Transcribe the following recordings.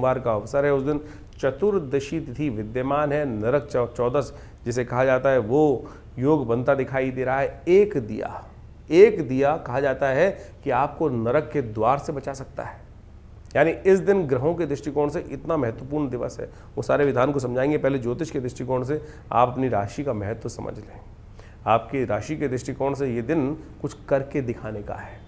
सोमवार का अवसर है, उस दिन चतुर्दशी तिथि विद्यमान है। नरक चौदस जिसे कहा जाता है वो योग बनता दिखाई दे रहा है। एक दिया कहा जाता है कि आपको नरक के द्वार से बचा सकता है। यानी इस दिन ग्रहों के दृष्टिकोण से इतना महत्वपूर्ण दिवस है। वो सारे विधान को समझाएंगे। पहले ज्योतिष के दृष्टिकोण से आप अपनी राशि का महत्व समझ लें। आपकी राशि के दृष्टिकोण से ये दिन कुछ करके दिखाने का है,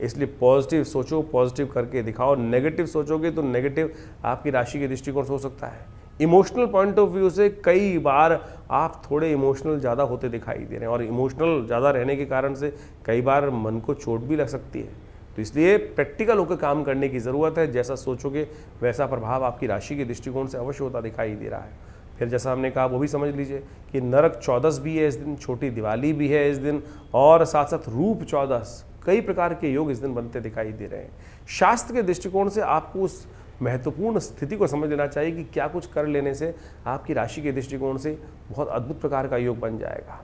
इसलिए पॉजिटिव सोचो, पॉजिटिव करके दिखाओ। नेगेटिव सोचोगे तो नेगेटिव आपकी राशि के दृष्टिकोण से हो सकता है। इमोशनल पॉइंट ऑफ व्यू से कई बार आप थोड़े इमोशनल ज़्यादा होते दिखाई दे रहे हैं, और इमोशनल ज़्यादा रहने के कारण से कई बार मन को चोट भी लग सकती है। तो इसलिए प्रैक्टिकल होकर काम करने की ज़रूरत है। जैसा सोचोगे वैसा प्रभाव आपकी राशि के दृष्टिकोण से अवश्य होता दिखाई दे रहा है। फिर जैसा हमने कहा वो भी समझ लीजिए कि नरक चौदस भी है इस दिन, छोटी दिवाली भी है इस दिन, और साथ साथ रूप चौदस, कई प्रकार के योग इस दिन बनते दिखाई दे रहे हैं। शास्त्र के दृष्टिकोण से आपको उस महत्वपूर्ण स्थिति को समझ लेना चाहिए कि क्या कुछ कर लेने से आपकी राशि के दृष्टिकोण से बहुत अद्भुत प्रकार का योग बन जाएगा।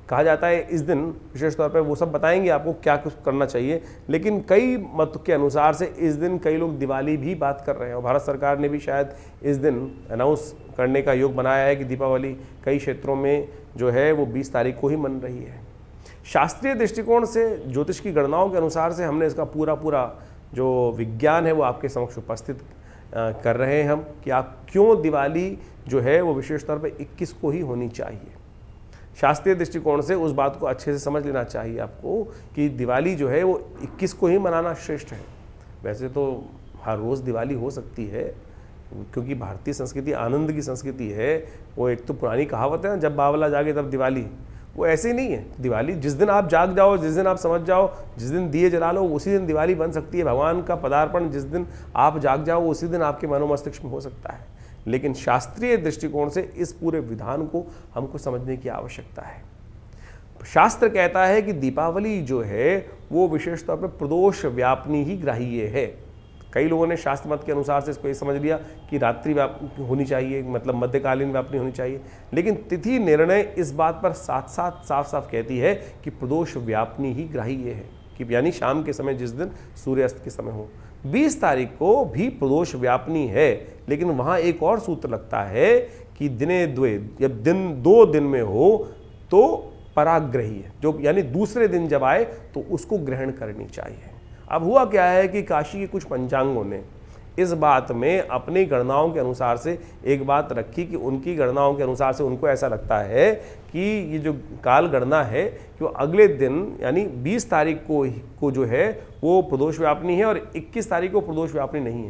कहा जाता है इस दिन विशेष तौर पर, वो सब बताएंगे आपको क्या कुछ करना चाहिए, लेकिन कई मत के अनुसार से इस दिन कई लोग दिवाली भी बात कर रहे हैं, और भारत सरकार ने भी शायद इस दिन अनाउंस करने का योग बनाया है कि दीपावली कई क्षेत्रों में जो है वो 20 तारीख को ही मन रही है। शास्त्रीय दृष्टिकोण से ज्योतिष की गणनाओं के अनुसार से हमने इसका पूरा जो विज्ञान है वो आपके समक्ष उपस्थित कर रहे हैं हम, कि आप क्यों दिवाली जो है वो विशेष तौर पर 21 को ही होनी चाहिए। शास्त्रीय दृष्टिकोण से उस बात को अच्छे से समझ लेना चाहिए आपको कि दिवाली जो है वो 21 को ही मनाना श्रेष्ठ है। वैसे तो हर रोज़ दिवाली हो सकती है, क्योंकि भारतीय संस्कृति आनंद की संस्कृति है। वो एक तो पुरानी कहावत है ना, जब बावला जागे तब दिवाली, वो ऐसे ही नहीं है। दिवाली जिस दिन आप जाग जाओ, जिस दिन आप समझ जाओ, जिस दिन दिए जला लो, उसी दिन दिवाली बन सकती है। भगवान का पदार्पण जिस दिन आप जाग जाओ उसी दिन आपके मनोमस्तिष्क में हो सकता है। लेकिन शास्त्रीय दृष्टिकोण से इस पूरे विधान को हमको समझने की आवश्यकता है। शास्त्र कहता है कि दीपावली जो है वो विशेष तौर पर प्रदोष व्यापनी ही ग्राह्य है। कई लोगों ने शास्त्र मत के अनुसार से इसको ये समझ लिया कि रात्रि व्यापनी होनी चाहिए, मतलब मध्यकालीन व्यापनी होनी चाहिए, लेकिन तिथि निर्णय इस बात पर साथ साथ साफ साफ कहती है कि प्रदोष व्यापनी ही ग्राह्य है, कि यानी शाम के समय जिस दिन सूर्यास्त के समय हो। 20 तारीख को भी प्रदोष व्यापनी है, लेकिन वहाँ एक और सूत्र लगता है कि दिने द्वे, जब दिन 2 दिन में हो तो पराग्रही है, जो यानी दूसरे दिन जब आए तो उसको ग्रहण करनी चाहिए। अब हुआ क्या है कि काशी के कुछ पंचांगों ने इस बात में अपनी गणनाओं के अनुसार से एक बात रखी कि उनकी गणनाओं के अनुसार से उनको ऐसा लगता है कि ये जो काल गणना है कि वो अगले दिन यानी 20 तारीख को जो है वो प्रदोष व्यापनी है, और 21 तारीख को प्रदोष व्यापनी नहीं है।